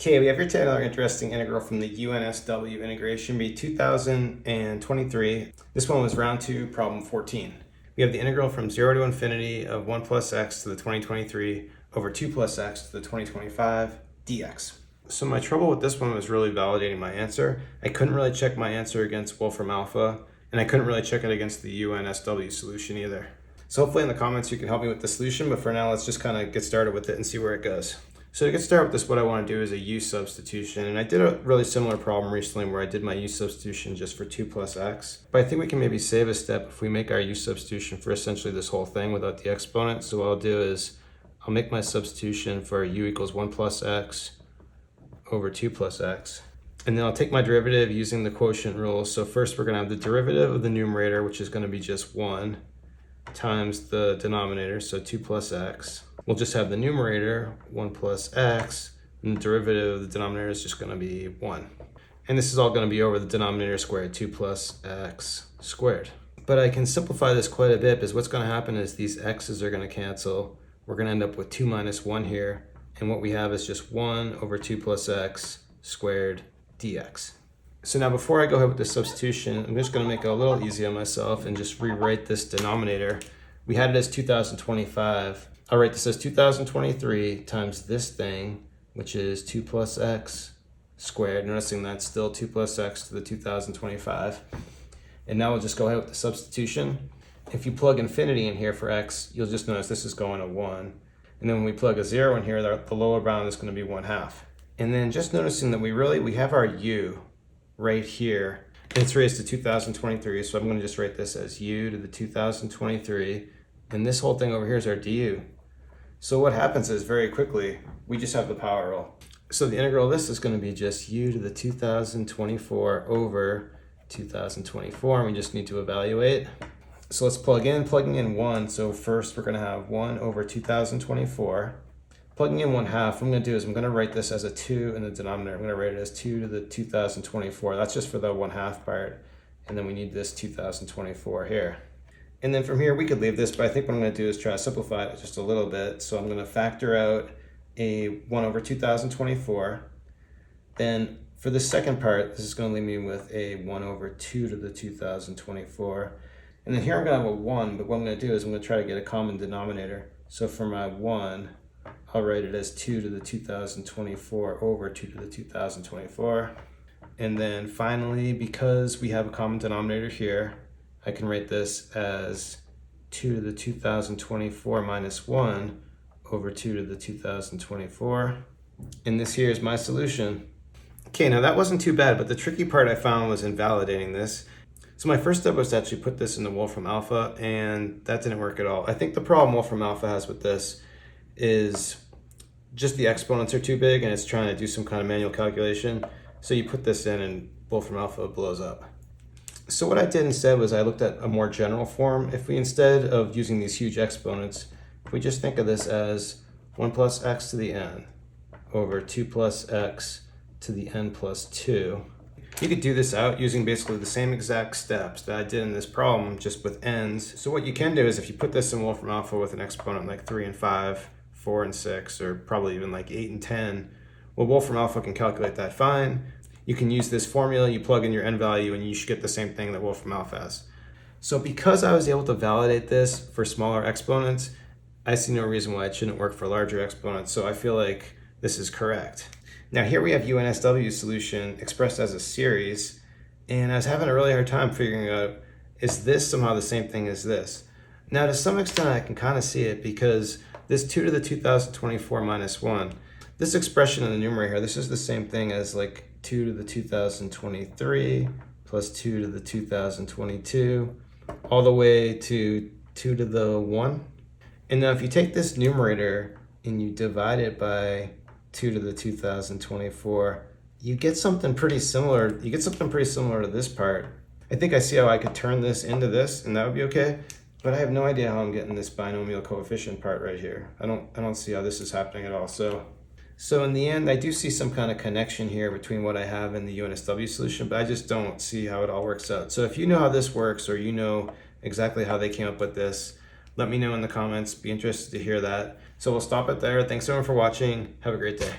Okay, we have here today another interesting integral from the UNSW Integration Bee 2023. This one was round 2, problem 14. We have the integral from 0 to infinity of 1 plus x to the 2023 over 2 plus x to the 2025 dx. So my trouble with this one was really validating my answer. I couldn't really check my answer against Wolfram Alpha, and I couldn't really check it against the UNSW solution either. So hopefully in the comments you can help me with the solution, but for now let's just kind of get started with it and see where it goes. So to get started with this, what I want to do is a u substitution, and I did a really similar problem recently where I did my u substitution just for 2 plus x. But I think we can maybe save a step if we make our u substitution for essentially this whole thing without the exponent. So what I'll do is I'll make my substitution for u equals 1 plus x over 2 plus x. And then I'll take my derivative using the quotient rule. So first we're going to have the derivative of the numerator, which is going to be just 1 times the denominator, so 2 plus x. We'll just have the numerator, 1 plus x, and the derivative of the denominator is just going to be 1. And this is all going to be over the denominator squared, 2 plus x squared. But I can simplify this quite a bit, because what's going to happen is these x's are going to cancel. We're going to end up with 2 minus 1 here, and what we have is just 1 over 2 plus x squared dx. So now before I go ahead with the substitution, I'm just going to make it a little easy on myself and just rewrite this denominator. We had it as 2025. I'll write this as 2023 times this thing, which is 2 plus x squared. Noticing that's still 2 plus x to the 2025. And now we'll just go ahead with the substitution. If you plug infinity in here for x, you'll just notice this is going to 1. And then when we plug a 0 in here, the lower bound is going to be 1/2. And then just noticing that we have our u right here. It's raised to 2023, so I'm going to just write this as u to the 2023. And this whole thing over here is our du. So what happens is very quickly, we just have the power rule. So the integral of this is going to be just u to the 2024 over 2024, and we just need to evaluate. So let's plugging in 1. So first we're going to have 1 over 2024. Plugging in 1/2, what I'm going to do is I'm going to write this as a 2 in the denominator. I'm going to write it as 2 to the 2024. That's just for the 1/2 part. And then we need this 2024 here. And then from here, we could leave this, but I think what I'm going to do is try to simplify it just a little bit. So I'm going to factor out a 1 over 2024. Then for the second part, this is going to leave me with a 1 over 2 to the 2024. And then here I'm going to have a 1, but what I'm going to do is I'm going to try to get a common denominator. So for my 1, I'll write it as 2 to the 2024 over 2 to the 2024. And then finally, because we have a common denominator here, I can write this as 2 to the 2024 minus 1 over 2 to the 2024. And this here is my solution. Okay, now that wasn't too bad, but the tricky part I found was invalidating this. So my first step was to actually put this in the Wolfram Alpha, and that didn't work at all. I think the problem Wolfram Alpha has with this is just the exponents are too big and it's trying to do some kind of manual calculation. So you put this in and Wolfram Alpha blows up. So what I did instead was I looked at a more general form. If we, instead of using these huge exponents, if we just think of this as 1 plus x to the n over 2 plus x to the n plus 2, you could do this out using basically the same exact steps that I did in this problem, just with n's. So what you can do is if you put this in Wolfram Alpha with an exponent like 3 and 5, 4 and 6, or probably even like 8 and 10, well, Wolfram Alpha can calculate that fine. You can use this formula, you plug in your n value, and you should get the same thing that Wolfram Alpha has. So because I was able to validate this for smaller exponents, I see no reason why it shouldn't work for larger exponents, so I feel like this is correct. Now here we have UNSW's solution expressed as a series, and I was having a really hard time figuring out, is this somehow the same thing as this? Now to some extent I can kind of see it, because this 2 to the 2024 minus 1, this expression in the numerator here, this is the same thing as like 2 to the 2023 plus 2 to the 2022 all the way to 2 to the 1. And now if you take this numerator and you divide it by 2 to the 2024, you get something pretty similar. You get something pretty similar to this part. I think I see how I could turn this into this, and that would be okay. But I have no idea how I'm getting this binomial coefficient part right here. I don't see how this is happening at all. So in the end, I do see some kind of connection here between what I have in the UNSW solution, but I just don't see how it all works out. So if you know how this works, or you know exactly how they came up with this, let me know in the comments. Be interested to hear that. So we'll stop it there. Thanks everyone for watching. Have a great day.